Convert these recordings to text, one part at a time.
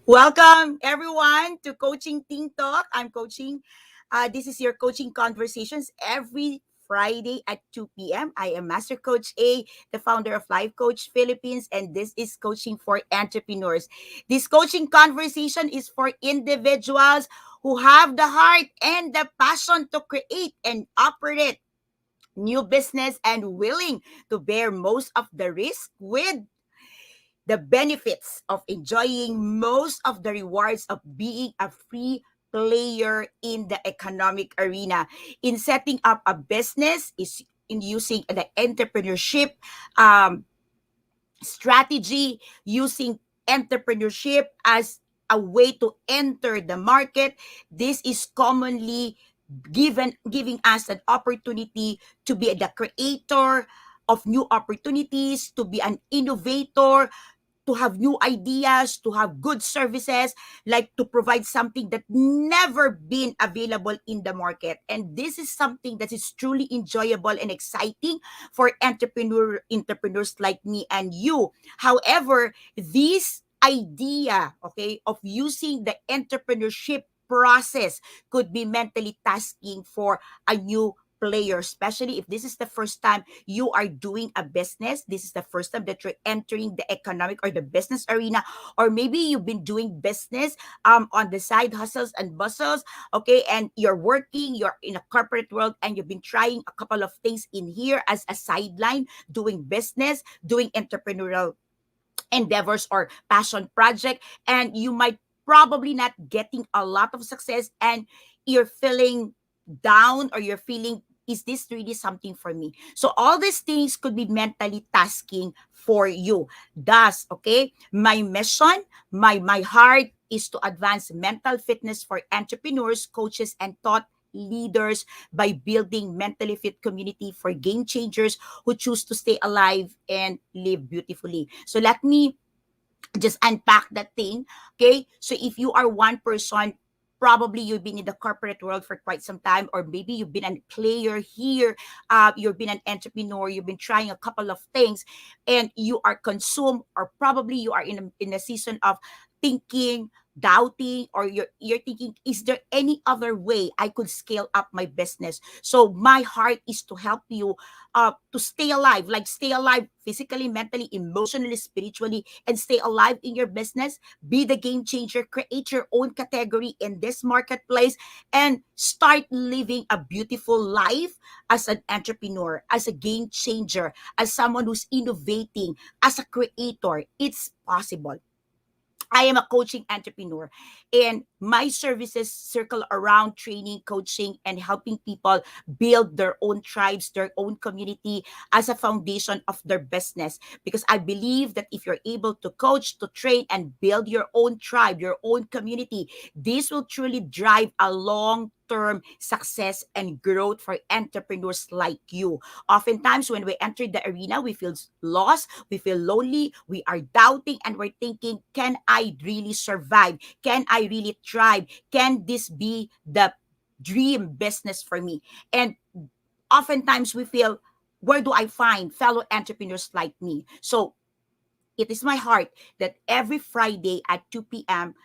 Welcome everyone to Coaching Team Talk. I'm coaching. This is your coaching conversations every Friday at 2 p.m. I am Master Coach A, the founder of Life Coach Philippines, and this is coaching for entrepreneurs. This coaching conversation is for individuals who have the heart and the passion to create and operate new business and willing to bear most of the risk with the benefits of enjoying most of the rewards of being a free player in the economic arena. In setting up a business is in using the entrepreneurship um, strategy, using entrepreneurship as a way to enter the market. This is commonly giving us an opportunity to be the creator of new opportunities, to be an innovator, to have new ideas, to have good services, like to provide something that never been available in the market. And this is something that is truly enjoyable and exciting for entrepreneurs like me and you. However, this idea, okay, of using the entrepreneurship process could be mentally tasking for a new player, especially if this is the first time you are doing a business. This is the first time that you're entering the economic or the business arena, or maybe you've been doing business on the side hustles and bustles, okay, and you're working, you're in a corporate world, and you've been trying a couple of things in here as a sideline, doing business, doing entrepreneurial endeavors or passion project, and you might probably not getting a lot of success, and you're feeling down, or you're feeling, is this really something for me? So all these things could be mentally tasking for you. Thus, okay, my mission, my heart is to advance mental fitness for entrepreneurs, coaches, and thought leaders by building mentally fit community for game changers who choose to stay alive and live beautifully. So let me just unpack that thing. Okay. So if you are one person, probably you've been in the corporate world for quite some time, or maybe you've been a player here, you've been an entrepreneur, you've been trying a couple of things, and you are consumed, or probably you are in a season of thinking, doubting, or you're thinking, is there any other way I could scale up my business? So my heart is to help you to stay alive, like stay alive physically, mentally, emotionally, spiritually, and stay alive in your business. Be the game changer, create your own category in this marketplace, and start living a beautiful life as an entrepreneur, as a game changer, as someone who's innovating, as a creator. It's possible. I am a coaching entrepreneur, and my services circle around training, coaching, and helping people build their own tribes, their own community as a foundation of their business. Because I believe that if you're able to coach, to train, and build your own tribe, your own community, this will truly drive a long-term success and growth for entrepreneurs like you. Oftentimes, when we enter the arena, we feel lost, we feel lonely, we are doubting, and we're thinking, can I really survive? Can I really thrive? Can this be the dream business for me? And oftentimes we feel, where do I find fellow entrepreneurs like me? So it is my heart that every Friday at 2 p.m.,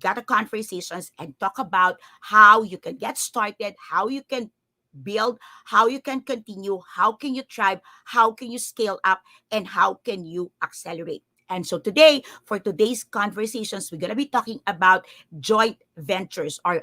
got a conversations and talk about how you can get started, how you can build, how you can continue, how can you thrive, how can you scale up, and how can you accelerate. And so today, for today's conversations, we're gonna be talking about joint ventures, or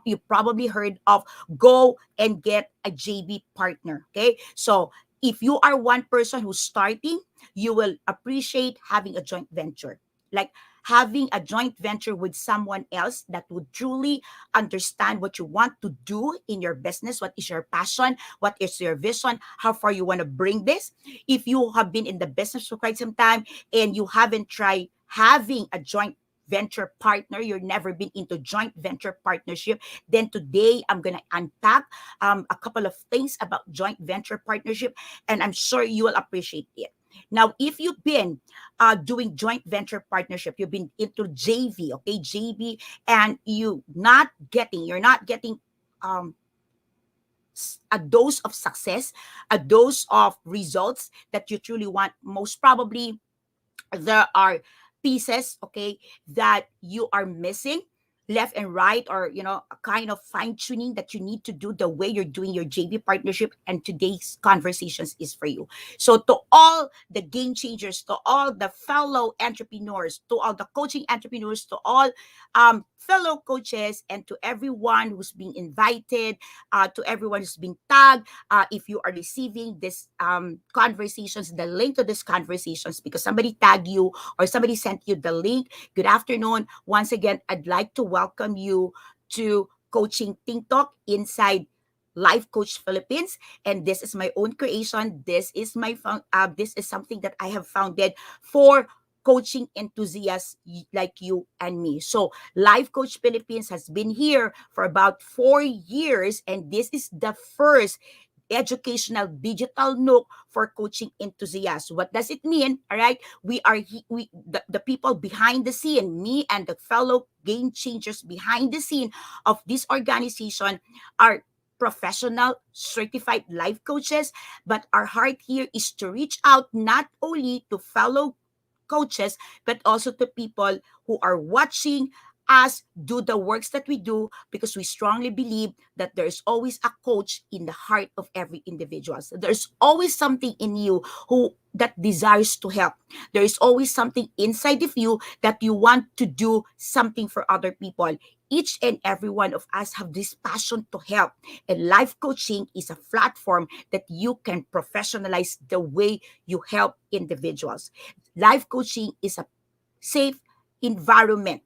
you probably heard of go and get a JV partner. Okay, so if you are one person who's starting, you will appreciate having a joint venture. Like having a joint venture with someone else that would truly understand what you want to do in your business, what is your passion, what is your vision, how far you want to bring this. If you have been in the business for quite some time and you haven't tried having a joint venture partner, you've never been into joint venture partnership, then today I'm going to unpack a couple of things about joint venture partnership, and I'm sure you will appreciate it. Now, if you've been doing joint venture partnership, you've been into JV, okay, JV, and you're not getting um, a dose of success, a dose of results that you truly want. Most probably, there are pieces, okay, that you are missing left and right, or a kind of fine tuning that you need to do the way you're doing your JV partnership, and today's conversations is for you. So to all the game changers, to all the fellow entrepreneurs, to all the coaching entrepreneurs, to all fellow coaches, and to everyone who's being invited, to everyone who's been tagged, if you are receiving this conversations, the link to these conversations because somebody tagged you or somebody sent you the link, good afternoon. Once again, I'd like to welcome you to Coaching Think Talk inside Life Coach Philippines. And this is my own creation. This is something that I have founded for coaching enthusiasts like you and me. So Life Coach Philippines has been here for about 4 years, and this is the first educational digital nook for coaching enthusiasts. What does it mean? All right. The people behind the scene, me and the fellow game changers behind the scene of this organization are professional certified life coaches, but our heart here is to reach out not only to fellow coaches, but also to people who are watching us do the works that we do, because we strongly believe that there's always a coach in the heart of every individual. So there's always something in you who that desires to help. There is always something inside of you that you want to do something for other people. Each and every one of us have this passion to help, and life coaching is a platform that you can professionalize the way you help individuals. Life coaching is a safe environment.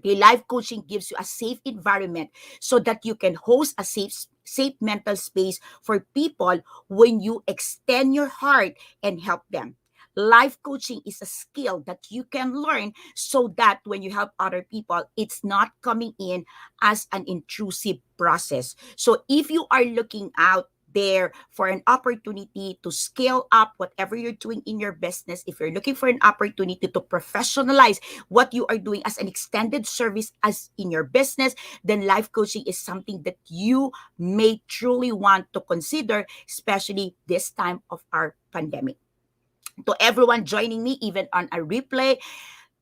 The life coaching gives you a safe environment so that you can host a safe mental space for people when you extend your heart and help them. Life coaching is a skill that you can learn so that when you help other people, it's not coming in as an intrusive process. So if you are looking out there for an opportunity to scale up whatever you're doing in your business, if you're looking for an opportunity to professionalize what you are doing as an extended service as in your business, then life coaching is something that you may truly want to consider, especially this time of our pandemic. To everyone joining me, even on a replay,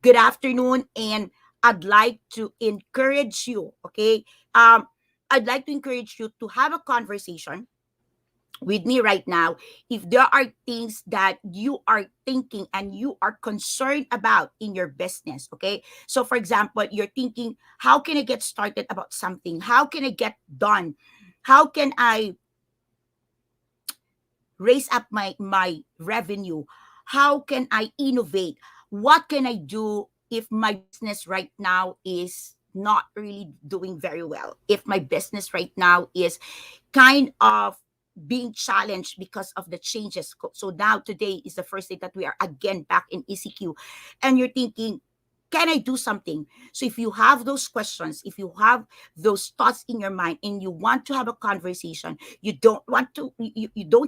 good afternoon. And I'd like to encourage you, okay? I'd like to encourage you to have a conversation with me right now if there are things that you are thinking and you are concerned about in your business. Okay, so for example, you're thinking, how can I get started about something? How can I get done? How can I raise up my revenue? How can I innovate? What can I do if my business right now is not really doing very well, if my business right now is kind of being challenged because of the changes? So now today is the first day that we are again back in ECQ, and you're thinking, can I do something? So if you have those questions, if you have those thoughts in your mind and you want to have a conversation, you don't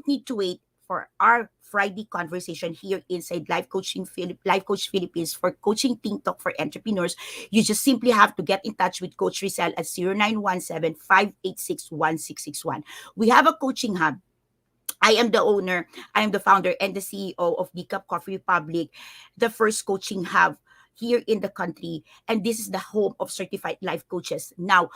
need to wait for our Friday conversation here inside Life Coach Philippines for Coaching Think Talk for Entrepreneurs. You just simply have to get in touch with Coach Rizal at 0917-586-1661. We have a coaching hub. I am the owner, I am the founder and the CEO of Decaf Coffee Republic, the first coaching hub here in the country. And this is the home of certified life coaches. Now,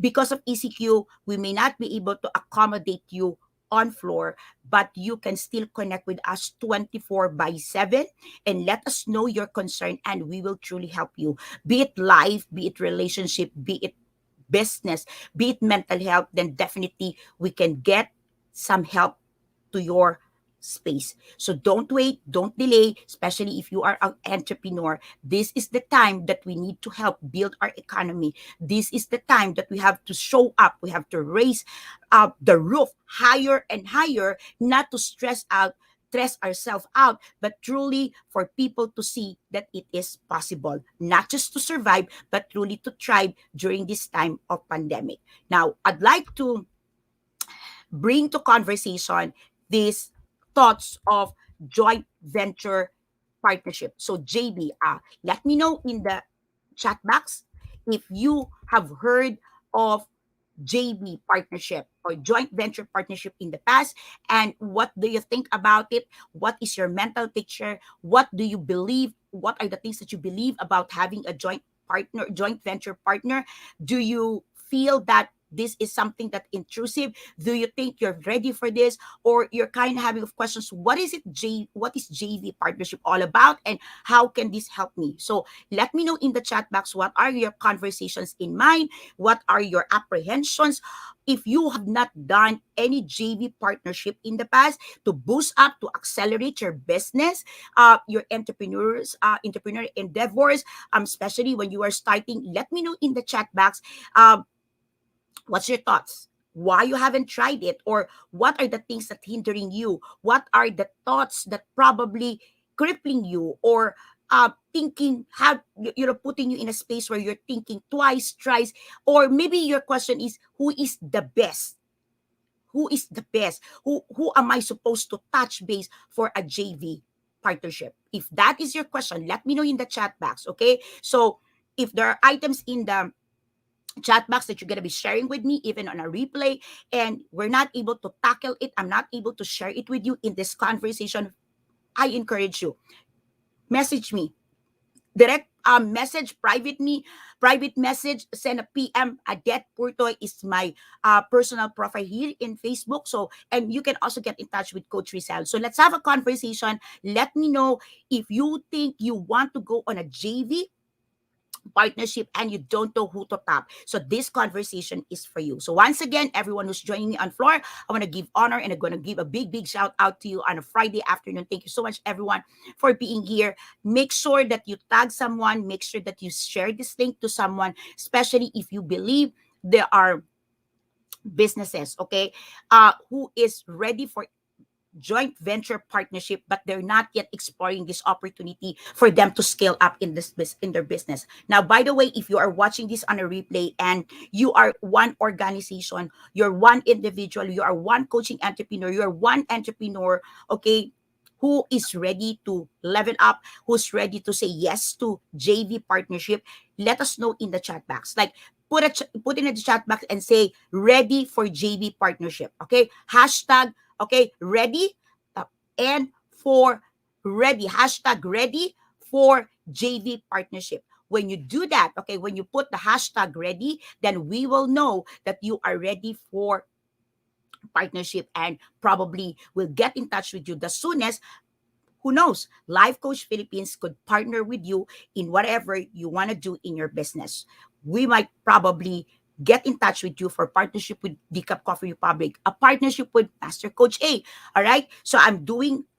because of ECQ, we may not be able to accommodate you on floor, but you can still connect with us 24 by 7 and let us know your concern, and we will truly help you. Be it life, be it relationship, be it business, be it mental health, then definitely we can get some help to your space. So don't wait, don't delay, especially if you are an entrepreneur. This is the time that we need to help build our economy. This is the time that we have to show up. We have to raise up the roof higher and higher, not to stress ourselves out, but truly for people to see that it is possible, not just to survive, but truly to thrive during this time of pandemic. Now, I'd like to bring to conversation these thoughts of joint venture partnership. So JB, let me know in the chat box if you have heard of JV partnership or joint venture partnership in the past? And what do you think about it? What is your mental picture? What do you believe? What are the things that you believe about having a joint venture partner? Do you feel that this is something that intrusive? Do you think you're ready for this, or you're kind of having of questions? What is JV partnership all about, and how can this help me? So let me know in the chat box, what are your conversations in mind? What are your apprehensions? If you have not done any JV partnership in the past to boost up, to accelerate your business, your entrepreneur endeavors, especially when you are starting, let me know in the chat box. What's your thoughts? Why you haven't tried it, or what are the things that hindering you? What are the thoughts that probably crippling you, or thinking, have putting you in a space where you're thinking twice, thrice, or maybe your question is, who is the best? Who is the best? Who am I supposed to touch base for a JV partnership? If that is your question, let me know in the chat box. Okay, so if there are items in the chat box that you're going to be sharing with me, even on a replay, and we're not able to tackle it, I'm not able to share it with you in this conversation, I encourage you, message me, direct message, private message, send a PM. Adet Purtoy is my personal profile here in Facebook. So, and you can also get in touch with Coach Rizal. So let's have a conversation. Let me know if you think you want to go on a JV partnership and you don't know who to tap. So this conversation is for you. So once again, everyone who's joining me on floor, I want to give honor, and I'm going to give a big shout out to you on a Friday afternoon. Thank you so much, everyone, for being here. Make sure that you tag someone. Make sure that you share this link to someone, especially if you believe there are businesses, okay, who is ready for joint venture partnership, but they're not yet exploring this opportunity for them to scale up in their business. Now, by the way, if you are watching this on a replay and you are one organization, you're one individual, you are one coaching entrepreneur, you're one entrepreneur, okay, who is ready to level up, who's ready to say yes to JV partnership, let us know in the chat box. Like, put in the chat box and say ready for JV partnership. Okay, hashtag, okay, ready, and for ready, hashtag ready for JV partnership. When you do that, okay, when you put the hashtag ready, then we will know that you are ready for partnership, and probably will get in touch with you the soonest. Who knows? Life Coach Philippines could partner with you in whatever you want to do in your business. We might probably get in touch with you for partnership with Decaf Coffee Republic, a partnership with Master Coach A. All right. So I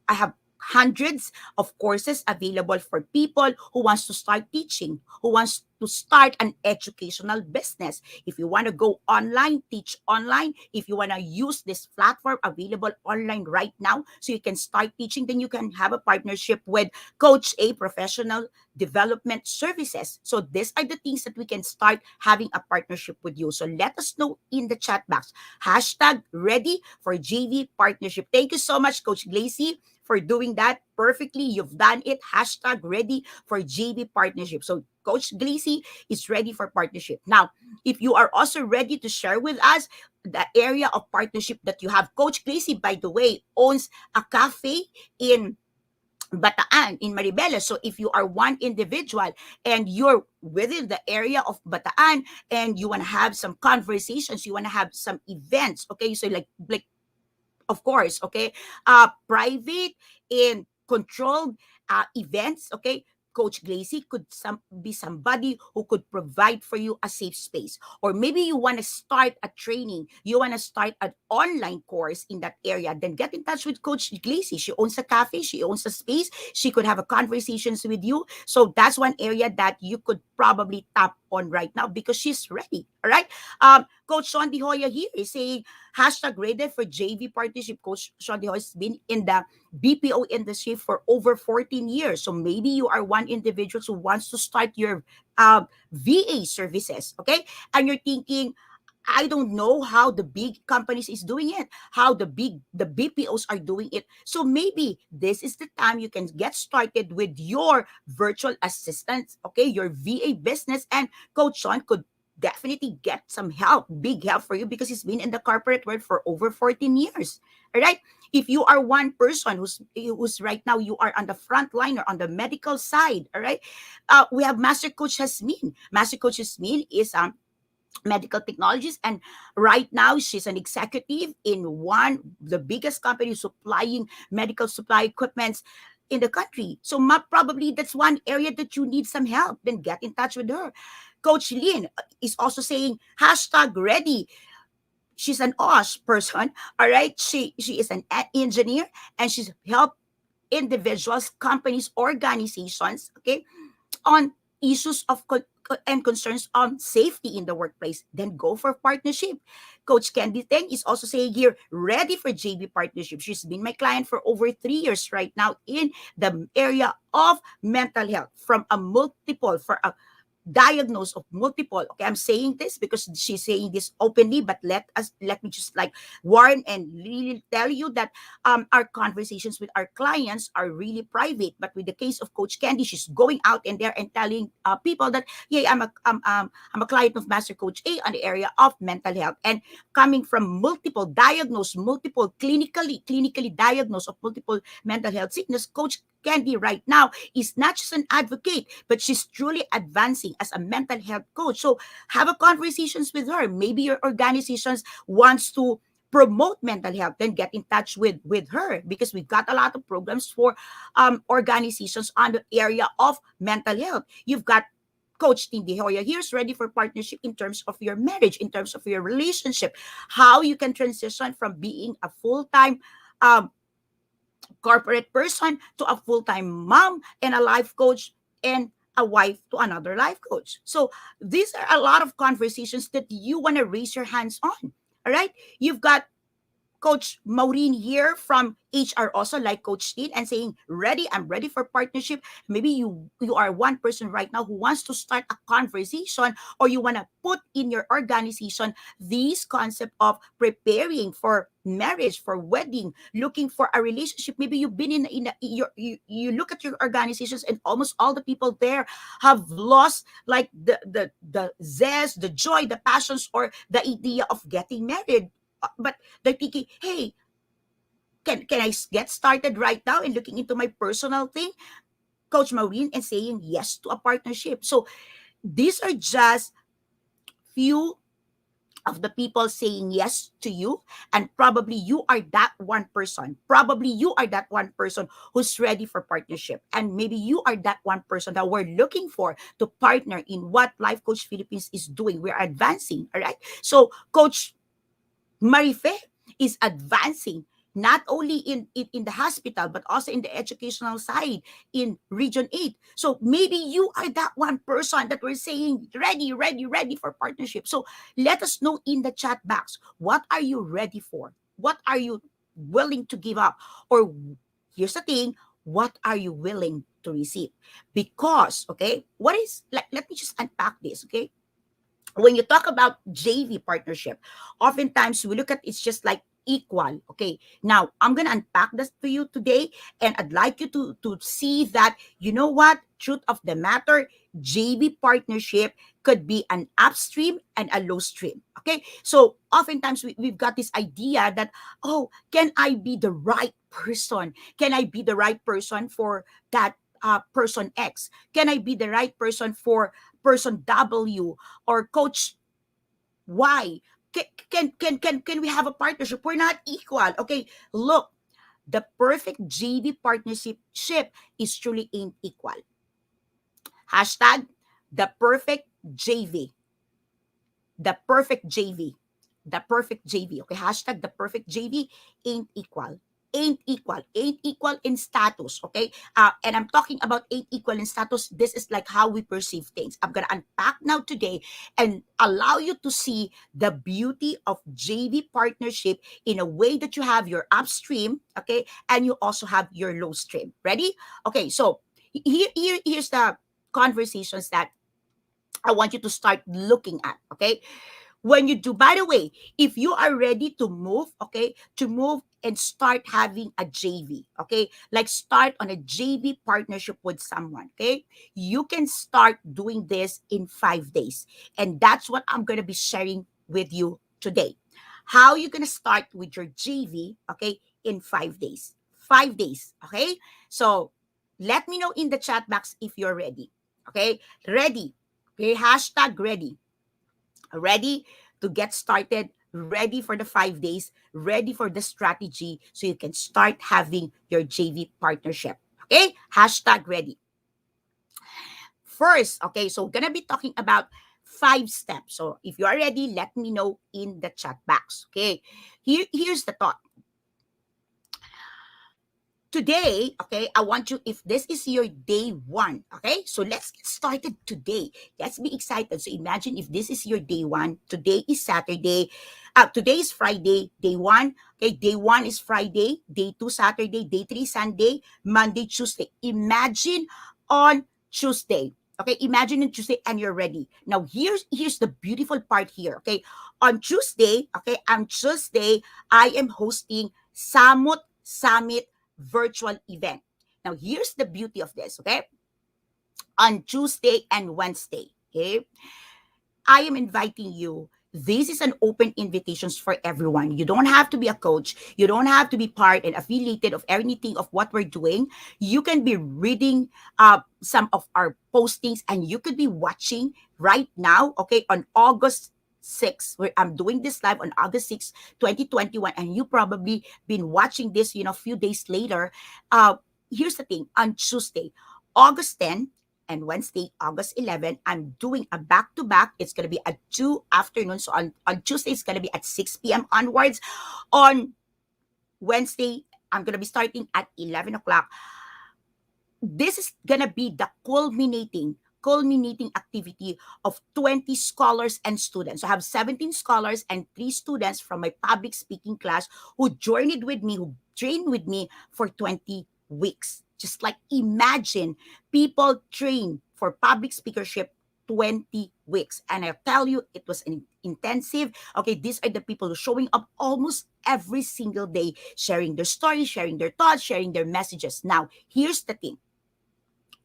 have hundreds of courses available for people who wants to start teaching, who wants to start an educational business. If you want to go online, teach online. If you want to use this platform available online right now so you can start teaching, then you can have a partnership with Coach A Professional Development Services. So these are the things that we can start having a partnership with you. So let us know in the chat box. Hashtag ready for JV partnership. Thank you so much, Coach Glacy, for doing that perfectly. You've done it. Hashtag ready for JV partnership. So Coach Glacy is ready for partnership. Now, if you are also ready to share with us the area of partnership that you have, Coach Glacy, by the way, owns a cafe in Bataan, in Maribela. So if you are one individual and you're within the area of Bataan and you want to have some conversations, you want to have some events, okay? So like of course, okay, private and controlled events, okay, Coach Glacy could be somebody who could provide for you a safe space. Or maybe you want to start a training, you want to start an online course in that area, then get in touch with Coach Glacy. She owns a cafe, she owns a space, she could have a conversations with you. So that's one area that you could probably tap on right now because she's ready. All right. Coach Sean De Hoya here is saying hashtag ready for JV partnership. Coach Sean De Hoya has been in the BPO industry for over 14 years. So maybe you are one individual who wants to start your VA services, okay? And you're thinking, I don't know how the big companies is doing it, how the BPOs are doing it. So maybe this is the time you can get started with your virtual assistant, okay, your VA business, and Coach Sean could definitely get some help, big help for you, because he's been in the corporate world for over 14 years. All right. If you are one person who's right now, you are on the front line or on the medical side. All right. We have Master Coach Hasmin. Master Coach Hasmin is medical technologist, and right now she's an executive in one the biggest company supplying medical supply equipments in the country. So probably that's one area that you need some help, then get in touch with her. Coach Lynn is also saying hashtag ready. She's an OSH person. All right, she is an engineer, and she's helped individuals, companies, organizations, okay, on issues of and concerns on safety in the workplace, then go for partnership. Coach Candy Teng is also saying here, ready for JV partnership. She's been my client for over 3 years right now in the area of mental health, from a multiple for a diagnosed of multiple. Okay, I'm saying this because she's saying this openly, but let me just like warn and really tell you that our conversations with our clients are really private. But with the case of Coach Candy, she's going out in there and telling people that, yeah, I'm a client of Master Coach A on the area of mental health, and coming from multiple diagnosed, multiple clinically diagnosed of multiple mental health sickness. Coach Candy right now is not just an advocate, but she's truly advancing as a mental health coach. So have a conversations with her. Maybe your organizations wants to promote mental health, then get in touch with her, because we've got a lot of programs for organizations on the area of mental health. You've got Coach Tindy Hoya here's ready for partnership in terms of your marriage, in terms of your relationship, how you can transition from being a full-time um, corporate person to a full-time mom and a life coach, and a wife to another life coach. So these are a lot of conversations that you want to raise your hands on. All right. You've got Coach Maureen here from HR also, like Coach Tin, and saying, ready, I'm ready for partnership. Maybe you are one person right now who wants to start a conversation, or you want to put in your organization this concept of preparing for marriage, for wedding, looking for a relationship. Maybe you've been you look at your organizations, and almost all the people there have lost like the zest, the joy, the passions, or the idea of getting married. But they're thinking, hey, can I get started right now and looking into my personal thing, Coach Maureen, and saying yes to a partnership. So these are just few of the people saying yes to you, and probably you are that one person. Probably you are that one person who's ready for partnership, and maybe you are that one person that we're looking for to partner in what Life Coach Philippines is doing. We're advancing, all right? So Coach Marife is advancing not only in the hospital, but also in the educational side in Region 8. So maybe you are that one person that we're saying ready, ready, ready for partnership. So let us know in the chat box, what are you ready for? What are you willing to give up? Or here's the thing, what are you willing to receive? Because, okay, what is, let me just unpack this, okay? When you talk about JV partnership, oftentimes we look at it's just like equal. Okay, now I'm gonna unpack this for you today, and I'd like you to see that, you know what, truth of the matter, JV partnership could be an upstream and a low stream. Okay, so oftentimes we've got this idea that, oh, can I be the right person? Can I be the right person for that person X? Can I be the right person for person W or coach Y? Can we have a partnership? We're not equal. Okay, look, the perfect JV partnership is truly ain't equal. Hashtag the perfect JV. The perfect JV. The perfect JV. Okay, hashtag the perfect JV ain't equal. Ain't equal in status. Okay, and I'm talking about ain't equal in status. This is like how we perceive things. I'm gonna unpack now today and allow you to see the beauty of JV partnership in a way that you have your upstream, okay, and you also have your low stream. Ready? Okay, so here's the conversations that I want you to start looking at. Okay, when you do, by the way, if you are ready to move, okay, to move and start having a JV, okay? Like start on a JV partnership with someone, okay? You can start doing this in 5 days. And that's what I'm going to be sharing with you today. How you going to start with your JV, okay, in 5 days. 5 days, okay? So let me know in the chat box if you're ready, okay? Ready, okay? Hashtag ready. Ready to get started, ready for the 5 days, ready for the strategy so you can start having your JV partnership. Okay? Hashtag ready. First, okay, so we're gonna be talking about 5 steps. So if you are ready, let me know in the chat box. Okay. Here's the thought. Today, okay, I want you, if this is your day one, okay, so let's get started today. Let's be excited. So imagine if this is your day one, today is Saturday, today is Friday, day one, okay, day one is Friday, day two, Saturday, day three, Sunday, Monday, Tuesday. Imagine on Tuesday. Okay, imagine on Tuesday and you're ready. Now, here's the beautiful part here. Okay, on Tuesday, okay, on Tuesday, I am hosting Samut Summit virtual event. Now, here's the beauty of this, okay? On Tuesday and Wednesday, okay? I am inviting you. This is an open invitation for everyone. You don't have to be a coach. You don't have to be part and affiliated of anything of what we're doing. You can be reading some of our postings and you could be watching right now, okay, on August 6th, where I'm doing this live on August 6th, 2021, and you probably been watching this, a few days later. Here's the thing, on Tuesday, August 10th, and Wednesday, August 11, I'm doing a back-to-back. It's going to be at 2 afternoon. So on Tuesday, it's going to be at 6 p.m. onwards. On Wednesday, I'm going to be starting at 11 o'clock. This is going to be the culminating activity of 20 scholars and students. So I have 17 scholars and 3 students from my public speaking class who journeyed with me, who trained with me for 20 weeks. Just like imagine people train for public speakership 20 weeks. And I'll tell you, it was an intensive. Okay, these are the people who are showing up almost every single day, sharing their stories, sharing their thoughts, sharing their messages. Now, here's the thing.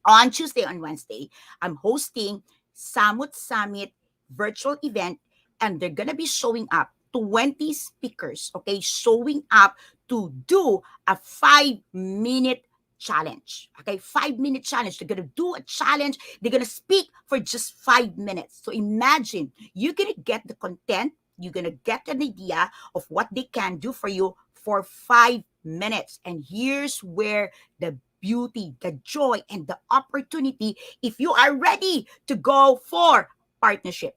On Tuesday and Wednesday, I'm hosting Samut Summit virtual event, and they're gonna be showing up 20 speakers, okay, showing up to do a 5 minute challenge. Okay, 5 minute challenge. They're gonna do a challenge, they're gonna speak for just 5 minutes. So imagine you're gonna get the content, you're gonna get an idea of what they can do for you for 5 minutes. And here's where the beauty, the joy, and the opportunity if you are ready to go for partnership.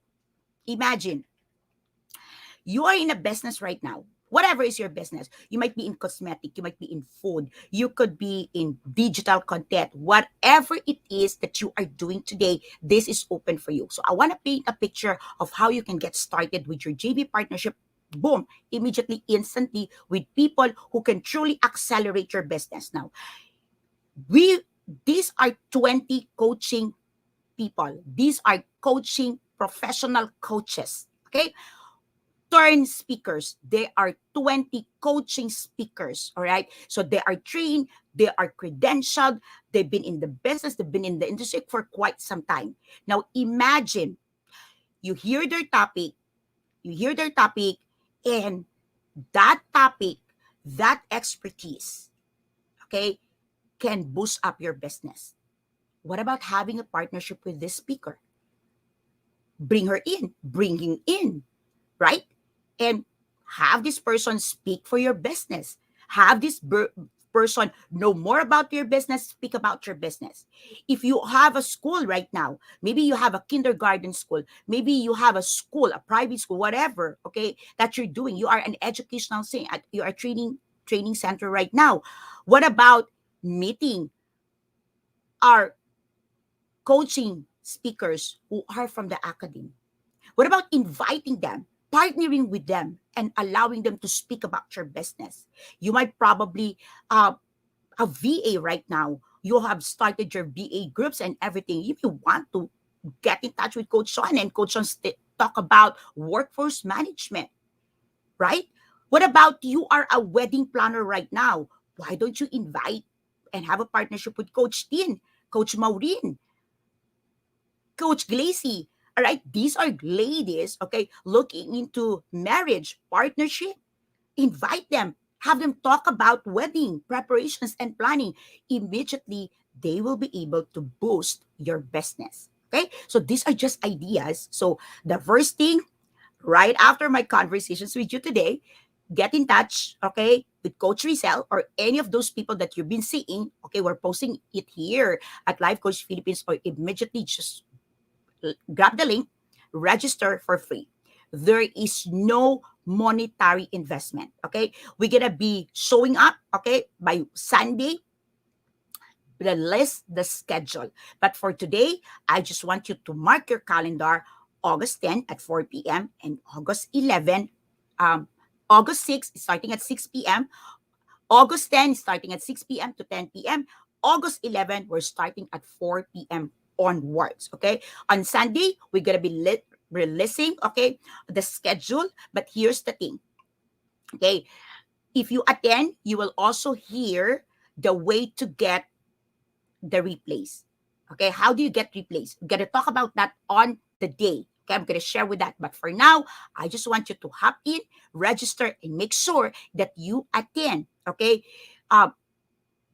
Imagine you are in a business right now. Whatever is your business, you might be in cosmetic, you might be in food, you could be in digital content, whatever it is that you are doing today, this is open for you. So I want to paint a picture of how you can get started with your JV partnership. Boom, immediately, instantly, with people who can truly accelerate your business. Now, we these are 20 coaching people. These are coaching professional coaches. Okay, turn speakers. They are 20 coaching speakers. All right, so they are trained, they are credentialed, they've been in the business, they've been in the industry for quite some time. Now imagine you hear their topic, and that topic, that expertise, okay, can boost up your business. What about having a partnership with this speaker? Bring him in, right? And have this person speak for your business. Have this person know more about your business, speak about your business. If you have a school right now, maybe you have a kindergarten school, maybe you have a school, a private school, whatever, okay, that you're doing. You are an educational thing, you are training center right now. What about meeting our coaching speakers who are from the academy? What about inviting them, partnering with them, and allowing them to speak about your business? You might probably a VA right now. You have started your VA groups and everything. If you want to get in touch with Coach Sean and Coach Sean talk about workforce management, right? What about you are a wedding planner right now? Why don't you invite and have a partnership with Coach Tin, Coach Maureen, Coach Glacy? All right, these are ladies, okay, looking into marriage, partnership. Invite them, have them talk about wedding preparations and planning. Immediately, they will be able to boost your business. Okay, so these are just ideas. So, the first thing, right after my conversations with you today, get in touch, okay, with Coach Rizal or any of those people that you've been seeing. Okay, we're posting it here at Life Coach Philippines, or immediately just grab the link, register for free. There is no monetary investment. Okay, we're gonna be showing up, okay, by Sunday, the list, the schedule. But for today, I just want you to mark your calendar, August 10 at 4 p.m. and August 11, um, August 6 starting at 6 p.m. August 10 starting at 6 p.m. to 10 p.m. August 11, we're starting at 4 p.m. onwards. Okay. On Sunday, we're going to be releasing, okay, the schedule. But here's the thing. Okay. If you attend, you will also hear the way to get the replays. Okay. How do you get replays? We're going to talk about that on the day. Okay, I'm going to share with that. But for now, I just want you to hop in, register, and make sure that you attend. Okay. Um,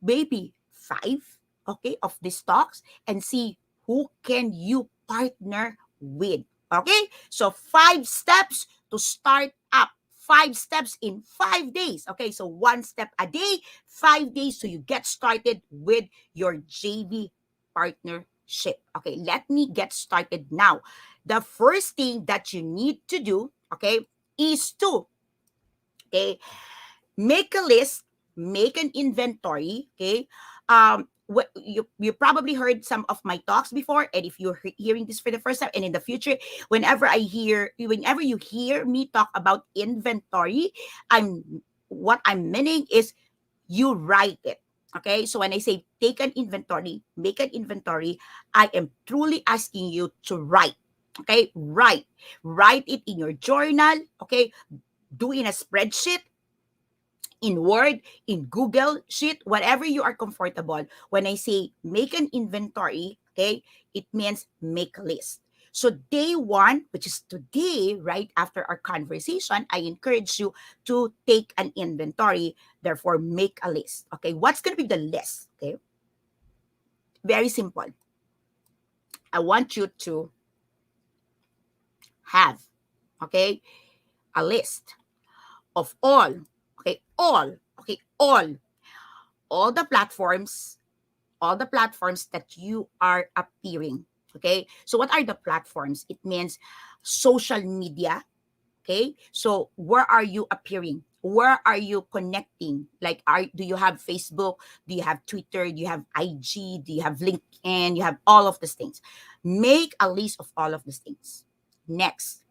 maybe five, okay, of these talks and see who can you partner with. Okay, so 5 steps to start up. 5 steps in 5 days. Okay, so 1 step a day, 5 days, so you get started with your JV partnership. Okay, let me get started now. The first thing that you need to do, okay, is to, okay, make a list, make an inventory. Okay, what you probably heard some of my talks before, and if you're hearing this for the first time, and in the future, whenever you hear me talk about inventory, what I'm meaning is you write it. Okay, so when I say take an inventory, make an inventory, I am truly asking you to write. Okay, write it in your journal. Okay, do in a spreadsheet, in Word, in Google Sheet, whatever you are comfortable. When I say make an inventory, okay, it means make a list. So day one, which is today, right after our conversation, I encourage you to take an inventory. Therefore, make a list. Okay, what's going to be the list? Okay, very simple. I want you to have, okay, a list of all the platforms, that you are appearing. Okay, so what are the platforms? It means social media. Okay, so where are you appearing? Where are you connecting? Like, do you have Facebook? Do you have Twitter? Do you have IG? Do you have LinkedIn? You have all of these things. Make a list of all of these things. Next,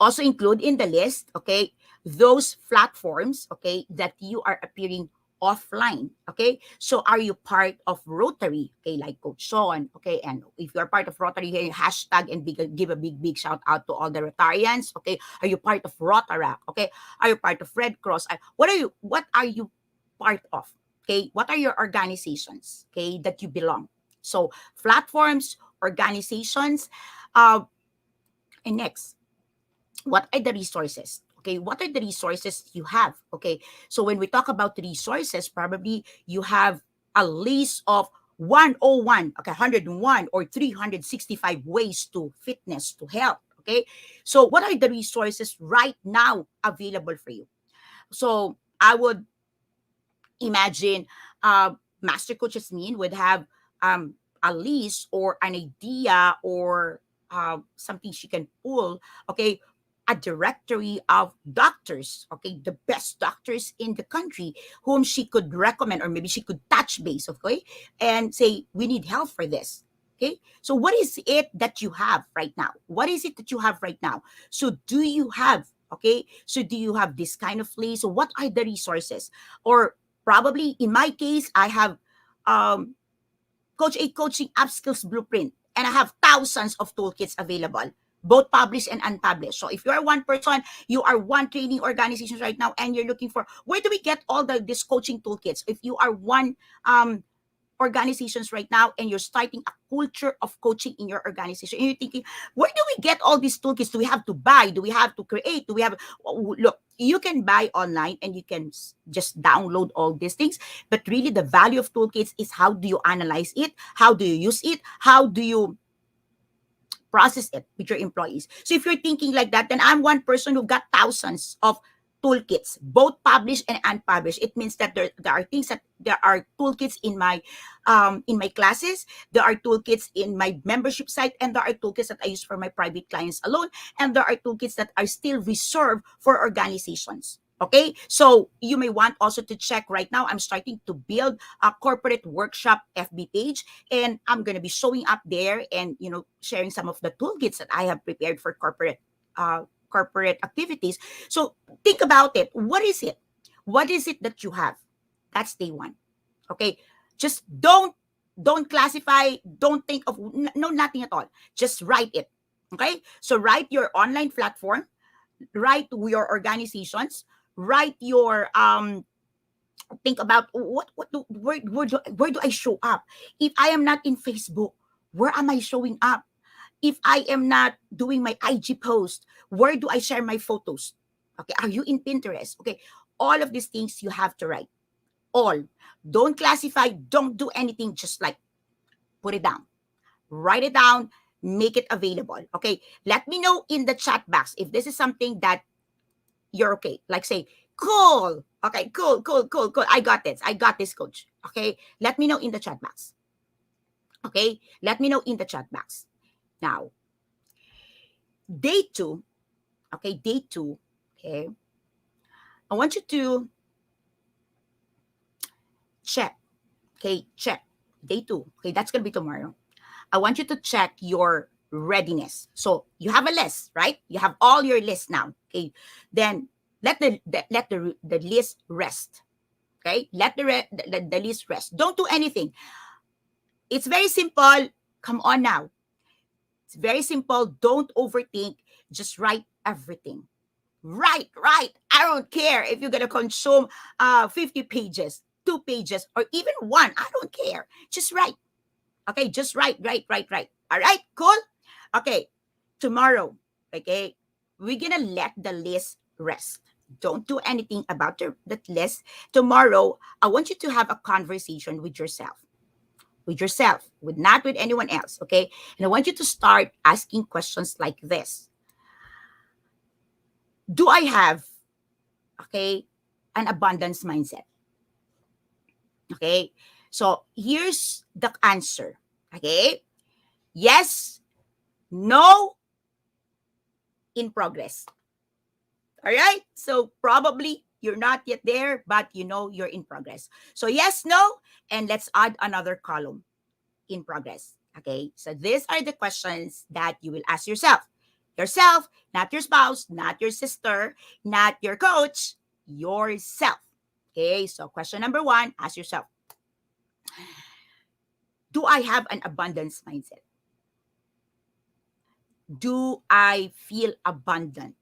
also include in the list, okay, those platforms, okay, that you are appearing offline. Okay, so are you part of Rotary? Okay, like Coach Sean. Okay, and if you're part of Rotary, here hashtag and give a big shout out to all the Rotarians. Okay, are you part of Rotaract? Okay, are you part of Red Cross? What are you part of? Okay, what are your organizations, okay, that you belong? So platforms, organizations. And next, what are the resources? Okay, what are the resources you have? Okay, so when we talk about resources, probably you have a list of 101, okay, 101 or 365 ways to fitness, to health. Okay, so what are the resources right now available for you? So I would imagine Master Coach Jasmine would have um, a list or an idea or something she can pull, okay, a directory of doctors, okay, the best doctors in the country whom she could recommend, or maybe she could touch base, okay, and say, we need help for this. Okay, so what is it that you have right now? What is it that you have right now? So do you have, okay, so do you have this kind of list? So what are the resources? Or probably in my case, I have um, Coach A Coaching App Skills Blueprint, and I have thousands of toolkits available. both published and unpublished. So if you are one person, you are one training organization right now, and you're looking for where do we get all these coaching toolkits? If you are one organizations right now and you're starting a culture of coaching in your organization and you're thinking, where do we get all these toolkits? Do we have to buy? Do we have to create? Do we have, look, you can buy online and you can just download all these things, but really the value of toolkits is how do you analyze it? How do you use it? How do you process it with your employees? So if you're thinking like that, then I'm one person who got thousands of toolkits, both published and unpublished. It means that there are things that there are toolkits in my classes, there are toolkits in my membership site, and there are toolkits that I use for my private clients alone, and there are toolkits that are still reserved for organizations. Okay, so you may want also to check right now. I'm starting to build a corporate workshop FB page, and I'm going to be showing up there and sharing some of the toolkits that I have prepared for corporate activities. So think about it. What is it? What is it that you have? That's day one. Okay, just don't classify. Don't think of no nothing at all. Just write it. Okay, so write your online platform, write your organizations, write your think about where do I show up? If I am not in Facebook, where am I showing up? If I am not doing my IG post, where do I share my photos? Okay, are you in Pinterest? Okay, all of these things you have to write. All. Don't classify, don't do anything, just like put it down. Write it down, make it available. Okay, let me know in the chat box if this is something that you're okay. Like say, cool. Okay, cool. I got this, coach. Okay, let me know in the chat box. Okay, let me know in the chat box. Now, day two. Okay, day two. Okay, I want you to check. Okay, check. Day two. Okay, that's going to be tomorrow. I want you to check your readiness. So you have a list, right? You have all your list now. Okay, then let the list rest. Okay, let the list rest. Don't do anything. It's very simple. Come on now. It's very simple. Don't overthink. Just write everything. Right. I don't care if you're gonna consume 50 pages, 2 pages, or even one. I don't care. Just write. Okay, just write. All right, cool. Okay, tomorrow. Okay, we're gonna let the list rest. Don't do anything about that list. Tomorrow, I want you to have a conversation with yourself. With not with anyone else. Okay, and I want you to start asking questions like this. Do I have, okay, an abundance mindset? Okay, so here's the answer. Okay, yes, no, in progress. All right, so probably you're not yet there, but you're in progress. So yes, no, and let's add another column, in progress. Okay, so these are the questions that you will ask yourself. Yourself, not your spouse, not your sister, not your coach, yourself. Okay, so question number one, ask yourself, do I have an abundance mindset? Do I feel abundant?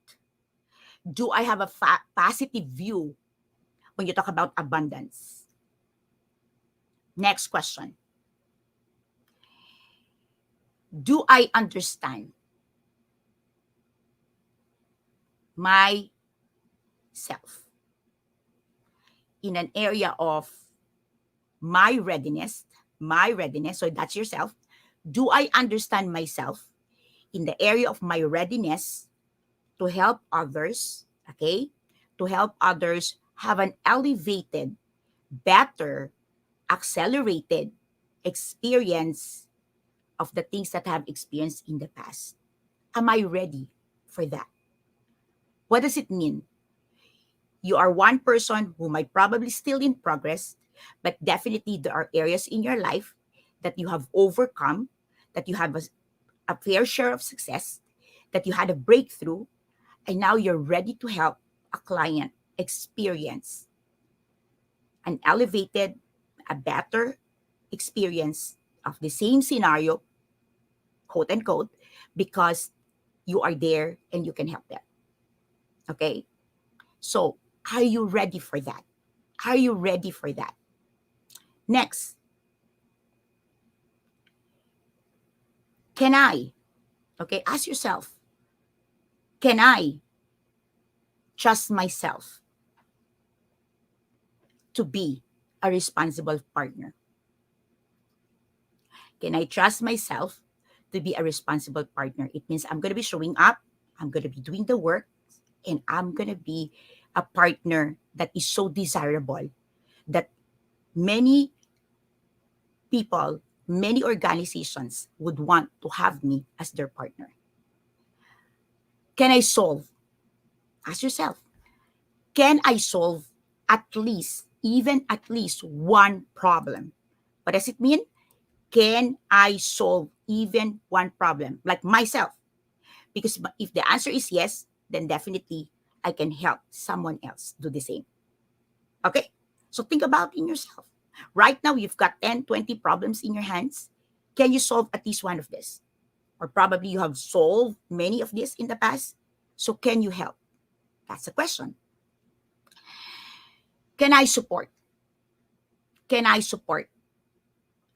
Do I have a positive view when you talk about abundance? Next question. Do I understand myself in an area of my readiness? So that's yourself. Do I understand myself in the area of my readiness to help others? Okay, to help others have an elevated, better, accelerated experience of the things that I have experienced in the past. Am I ready for that? What does it mean? You are one person who might probably still in progress, but definitely there are areas in your life that you have overcome, that you have a fair share of success, that you had a breakthrough, and now you're ready to help a client experience an elevated, a better experience of the same scenario, quote unquote, because you are there and you can help them. Okay? So, are you ready for that? Are you ready for that? Next, can I, okay, ask yourself, can I trust myself to be a responsible partner? Can I trust myself to be a responsible partner? It means I'm going to be showing up, I'm going to be doing the work, and I'm going to be a partner that is so desirable that many people, many organizations would want to have me as their partner. Can I solve? Ask yourself, can I solve at least, even at least one problem? What does it mean? Can I solve even one problem? Like myself. Because if the answer is yes, then definitely I can help someone else do the same. Okay? So think about in yourself. Right now, you've got 10, 20 problems in your hands. Can you solve at least one of this? Or probably you have solved many of this in the past. So can you help? That's the question. Can I support? Can I support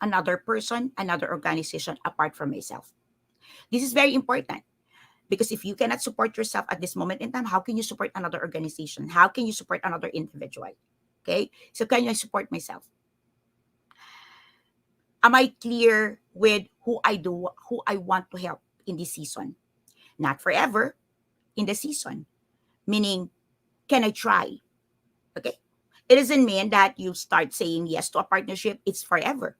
another person, another organization apart from myself? This is very important because if you cannot support yourself at this moment in time, how can you support another organization? How can you support another individual? Okay, so can I support myself? Am I clear with who I want to help in this season? Not forever, in the season. Meaning, can I try? Okay. It doesn't mean that you start saying yes to a partnership, it's forever.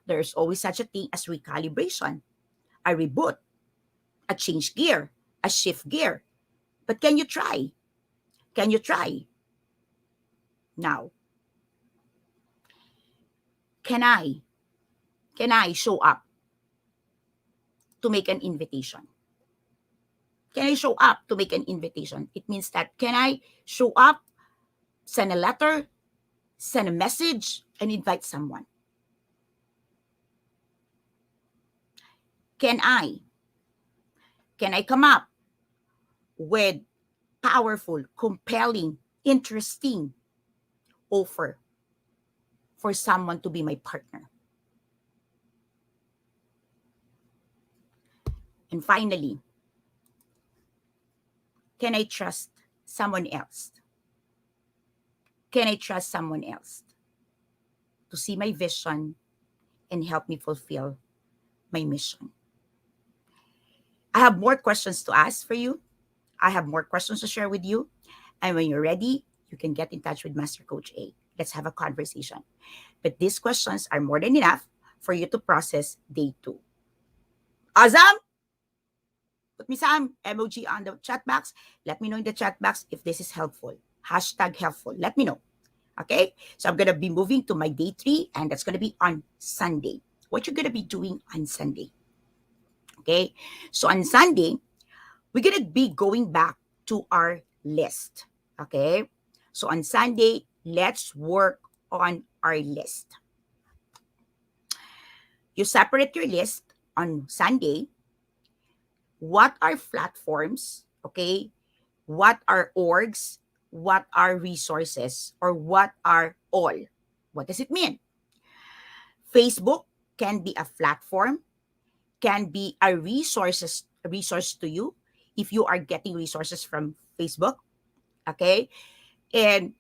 There's always such a thing as recalibration, a reboot, a change gear, a shift gear. But can you try? Can you try? Now, can I? Can I show up to make an invitation? Can I show up to make an invitation? It means that can I show up, send a letter, send a message, and invite someone? Can I? Can I come up with powerful, compelling, interesting offer for someone to be my partner? And finally, can I trust someone else? Can I trust someone else to see my vision and help me fulfill my mission? I have more questions to ask for you. I have more questions to share with you. And when you're ready, you can get in touch with Master Coach A. Let's have a conversation. But these questions are more than enough for you to process day 2. Awesome! Put me some emoji on the chat box. Let me know in the chat box if this is helpful. Hashtag helpful. Let me know. Okay? So I'm going to be moving to my day 3, and that's going to be on Sunday. What you're going to be doing on Sunday. Okay? So on Sunday, we're going to be going back to our list. Okay? So on Sunday, let's work on our list. You separate your list on Sunday. What are platforms? Okay? What are orgs? What are resources? Or what are all? What does it mean? Facebook can be a platform, can be a resource to you if you are getting resources from Facebook. Okay? And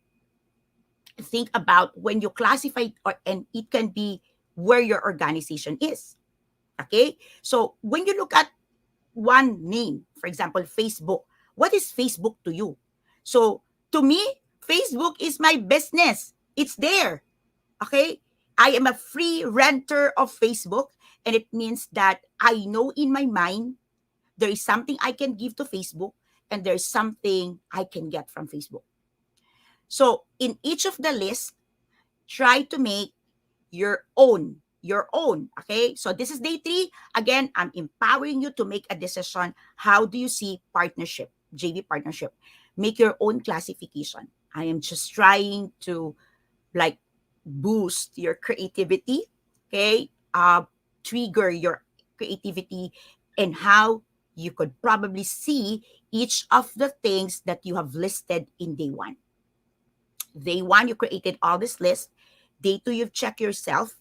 think about when you classify and it can be where your organization is. Okay? So when you look at one name, for example, Facebook, what is Facebook to you? So to me, Facebook is my business. It's there. Okay? I am a free renter of Facebook, and it means that I know in my mind there is something I can give to Facebook and there's something I can get from Facebook. So in each of the lists, try to make your own. Your own. Okay? So this is day 3. Again, I'm empowering you to make a decision. How do you see partnership, JV partnership? Make your own classification. I am just trying to like boost your creativity. Okay? Trigger your creativity and how you could probably see each of the things that you have listed in day one. Day one, you created all this list. Day two, you've checked yourself.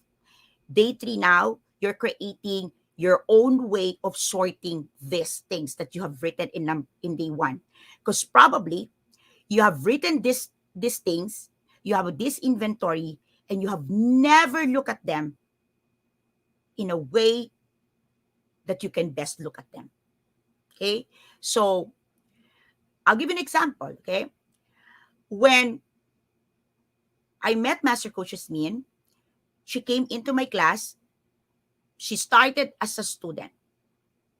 Day three, now you're creating your own way of sorting these things that you have written in day one. Because probably you have written these things, you have this inventory, and you have never looked at them in a way that you can best look at them. Okay? So I'll give you an example. Okay? When I met Master Coach Yasmin, she came into my class. She started as a student.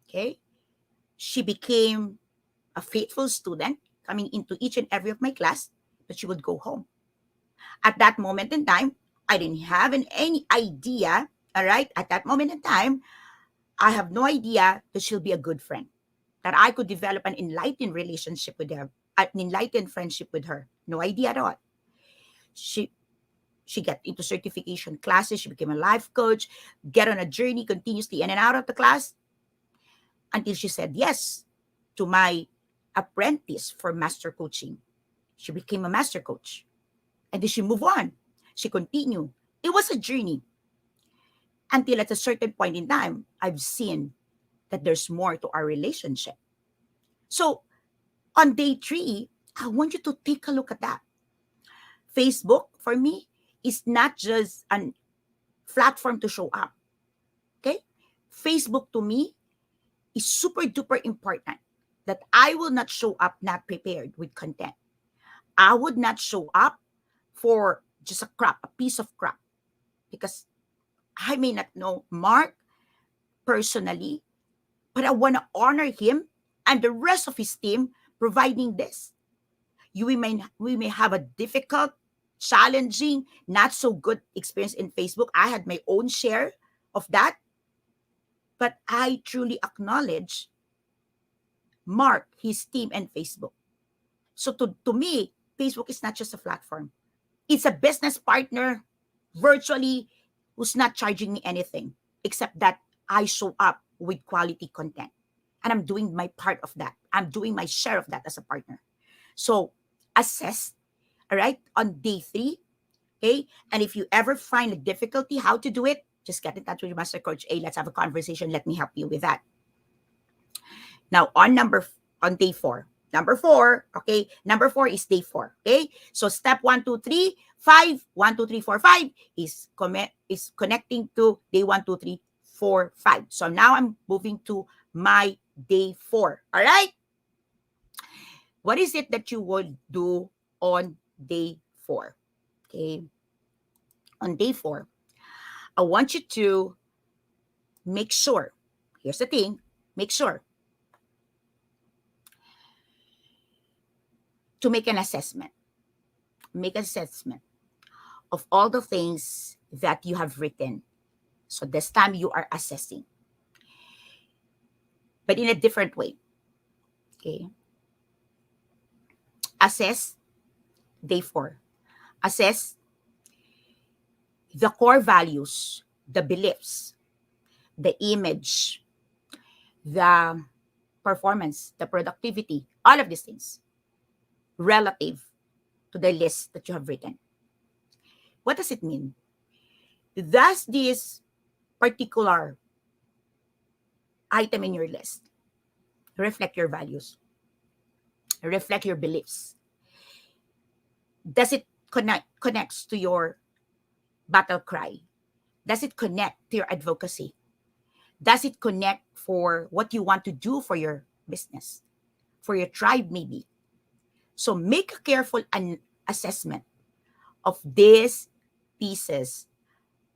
Okay? She became a faithful student coming into each and every of my class, but she would go home. At that moment in time, I didn't have any idea, all right? At that moment in time, I have no idea that she'll be a good friend, that I could develop an enlightened relationship with her, an enlightened friendship with her. No idea at all. She got into certification classes. She became a life coach, get on a journey continuously in and out of the class until she said yes to my apprentice for master coaching. She became a master coach. And then she moved on. She continued. It was a journey until at a certain point in time, I've seen that there's more to our relationship. So on day three, I want you to take a look at that. Facebook, for me, is not just a platform to show up. Okay? Facebook to me is super duper important, that I will not show up not prepared with content. I would not show up for just a piece of crap, because I may not know Mark personally, but I want to honor him and the rest of his team providing this. We may have a difficult, challenging, not so good experience in Facebook. I had my own share of that, but I truly acknowledge Mark, his team, and Facebook. So to me, Facebook is not just a platform. It's a business partner virtually who's not charging me anything except that I show up with quality content. And I'm doing my part of that. I'm doing my share of that as a partner. So assess, all right, on day three. Okay. And if you ever find a difficulty how to do it, just get in touch with your Master Coach A. Let's have a conversation. Let me help you with that. Now on day four. Number four, okay? Number four is day four, okay? So step 1, 2, 3, 5, 1, 2, 3, 4, 5 is connecting to day 1, 2, 3, 4, 5. So now I'm moving to my day 4, all right? What is it that you would do on day 4? Okay? On day 4, I want you to make sure, here's the thing, make sure to make an assessment. Make an assessment of all the things that you have written. So this time you are assessing, but in a different way. Okay. Assess day 4. Assess the core values, the beliefs, the image, the performance, the productivity, all of these things relative to the list that you have written. What does it mean? Does this particular item in your list reflect your values? Reflect your beliefs? Does it connects to your battle cry? Does it connect to your advocacy? Does it connect for what you want to do for your business, for your tribe maybe? So make a careful assessment of these pieces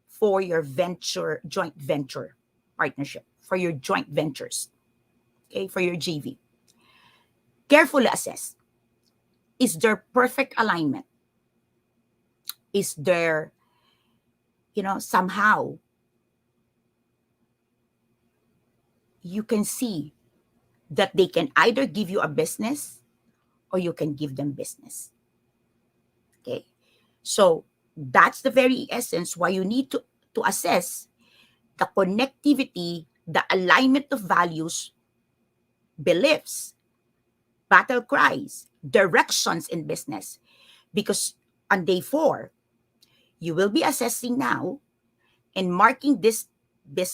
for your joint venture partnership, for your joint ventures, okay, for your JV. Carefully assess. Is there perfect alignment? Is there, somehow you can see that they can either give you a business or you can give them business. Okay. So that's the very essence why you need to assess the connectivity, the alignment of values, beliefs, battle cries, directions in business. Because on day 4, you will be assessing now and marking this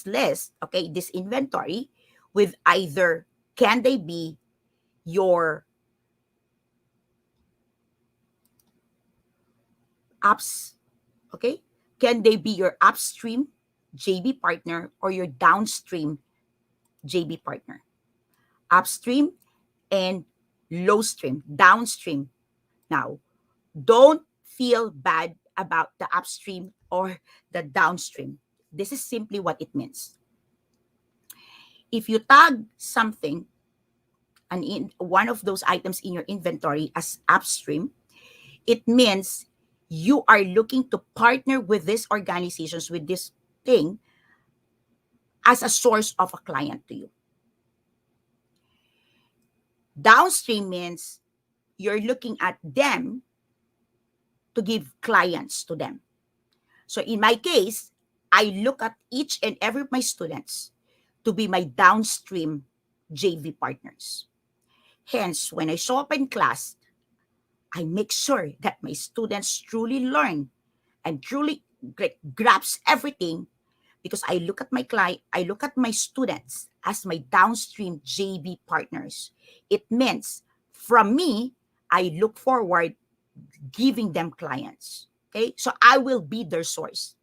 list, okay, this inventory with either can they be your ups, okay? Can they be your upstream JV partner or your downstream JV partner? Upstream and low stream, downstream. Now, don't feel bad about the upstream or the downstream. This is simply what it means. If you tag something and in one of those items in your inventory as upstream, it means you are looking to partner with these organizations with this thing as a source of a client to you. Downstream means you're looking at them to give clients to them. So in my case, I look at each and every of my students to be my downstream JV partners. Hence, when I show up in class, I make sure that my students truly learn and truly grasp everything, because I look at my client, I look at my students as my downstream JV partners. It means from me, I look forward giving them clients. Okay, so I will be their source.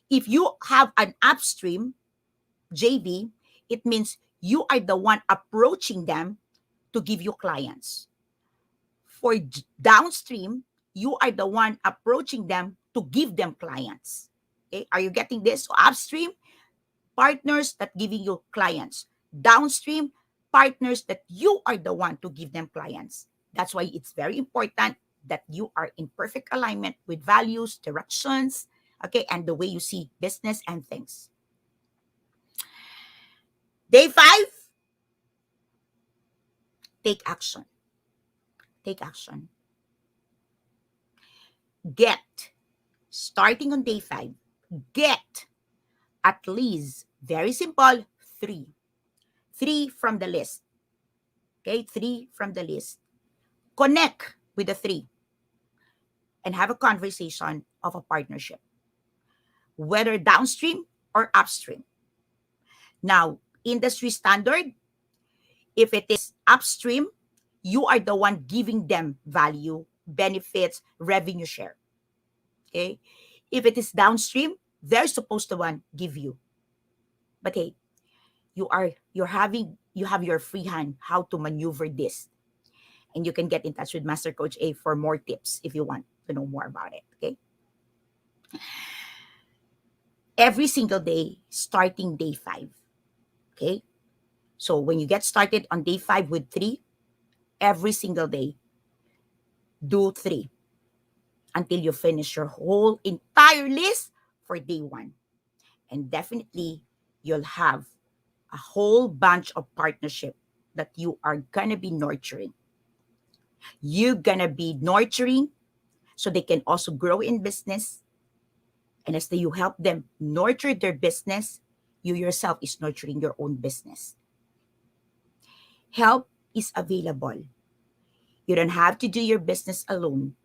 If you have an upstream JV, it means you are the one approaching them to give you clients. For downstream, you are the one approaching them to give them clients. Okay, are you getting this? So upstream, partners that giving you clients. Downstream, partners that you are the one to give them clients. That's why it's very important that you are in perfect alignment with values, directions, okay, and the way you see business and things. Day 5, take action. Take action. Get, starting on day 5, get at least, very simple, 3. 3 from the list. Okay, 3 from the list. Connect with the 3 and have a conversation of a partnership, whether downstream or upstream. Now, industry standard, if it is upstream, you are the one giving them value, benefits, revenue share. Okay? If it is downstream, they're supposed to one give you. But hey, you have your free hand how to maneuver this. And you can get in touch with Master Coach A for more tips if you want to know more about it. Okay? Every single day, starting day 5. Okay? So when you get started on day 5 with 3, every single day, do 3 until you finish your whole entire list for day 1. And definitely, you'll have a whole bunch of partnership that you are going to be nurturing. You're going to be nurturing so they can also grow in business. And as you help them nurture their business, you yourself is nurturing your own business. Help is available. You don't have to do your business alone.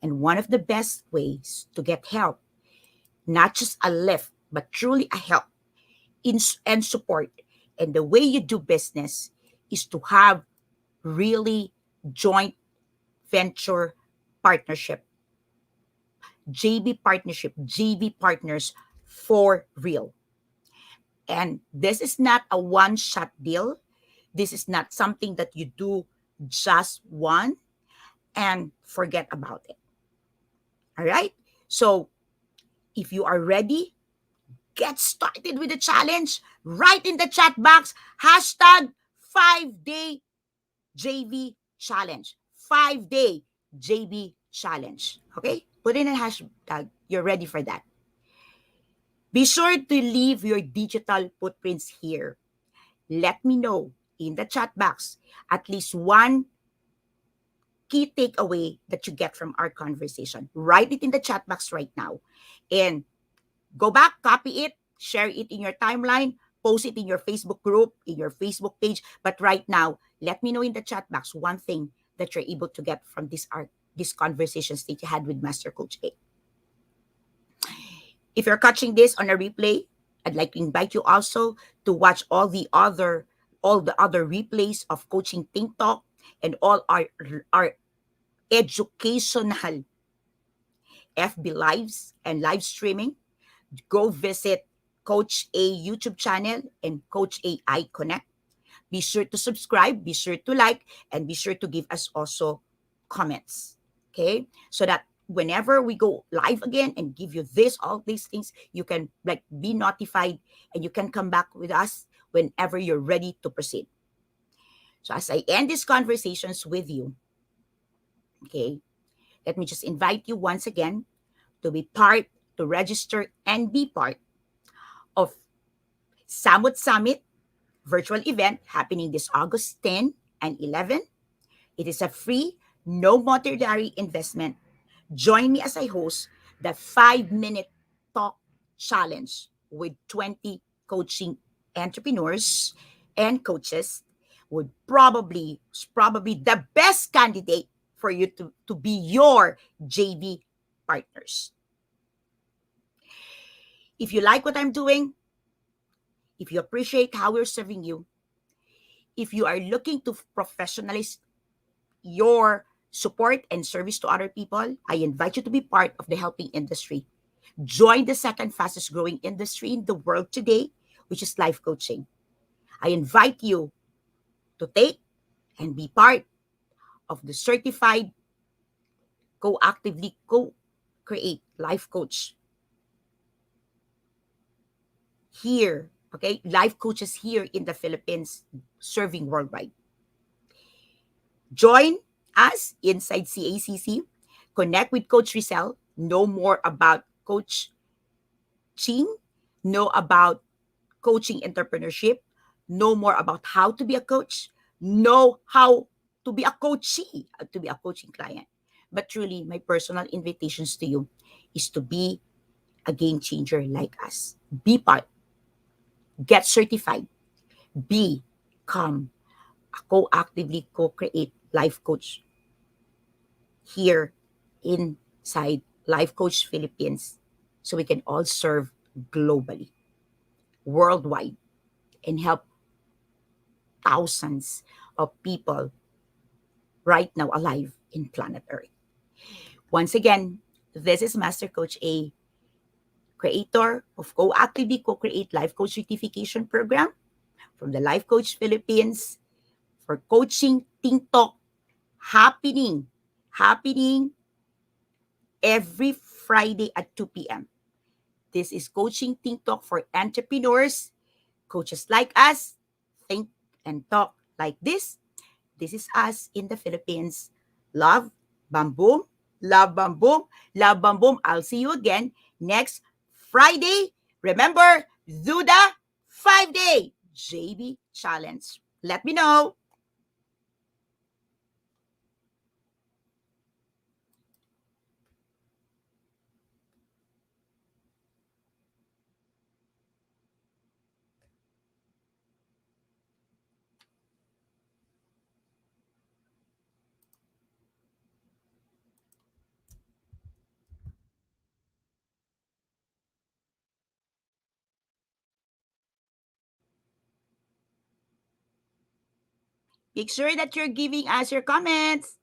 And one of the best ways to get help, not just a lift, but truly a help and support, and the way you do business is to have really joint venture partnership, JV partnership, JV partners for real. And this is not a one-shot deal. This is not something that you do just one and forget about it. All right? So if you are ready, get started with the challenge. Write in the chat box, hashtag 5-day JV challenge. 5-day JV challenge. Okay? Put in a hashtag. You're ready for that. Be sure to leave your digital footprints here. Let me know in the chat box at least one key takeaway that you get from our conversation. Write it in the chat box right now. And go back, copy it, share it in your timeline, post it in your Facebook group, in your Facebook page. But right now, let me know in the chat box one thing that you're able to get from these conversations that you had with Master Coach A. If you're catching this on a replay, I'd like to invite you also to watch all the other replays of Coaching Think Talk and all our educational FB lives and live streaming. Go visit Coach A YouTube channel and Coach A I Connect. Be sure to subscribe, be sure to like, and be sure to give us also comments. Okay? So that whenever we go live again and give you all these things, you can like be notified and you can come back with us whenever you're ready to proceed. So as I end these conversations with you, okay, let me just invite you once again to register and be part of Samut Summit virtual event happening this August 10 and 11. It is a free, no monetary investment. Join me as I host the 5-minute talk challenge with 20 coaching entrepreneurs and coaches would probably the best candidate for you to be your JV partners. If you like what I'm doing, if you appreciate how we're serving you, if you are looking to professionalize your support and service to other people, I invite you to be part of the helping industry. Join the second fastest growing industry in the world today, which is life coaching. I invite you to take and be part of the certified co-actively co-create life coach here. Okay, life coaches here in the Philippines serving worldwide. Join us inside CACC. Connect with Coach Rizal. Know more about Coach Ching. Know about coaching entrepreneurship. Know more about how to be a coach. Know how to be a coachee, to be a coaching client. But truly, my personal invitations to you is to be a game changer like us. Be part, get certified, become a co-actively co-create life coach here inside Life Coach Philippines so we can all serve globally, worldwide, and help thousands of people right now alive in planet Earth. Once again, this is Master Coach A, creator of Co-Actively Co-Create Life Coach Certification Program from the Life Coach Philippines for coaching Think Talk happening every Friday at 2 p.m. This is Coaching Think Talk for entrepreneurs, coaches like us, think and talk like this. This is us in the Philippines. Love, bam boom, love, bam boom, love, bam boom. I'll see you again next Friday. Remember, do the 5-day JB challenge. Let me know. Make sure that you're giving us your comments.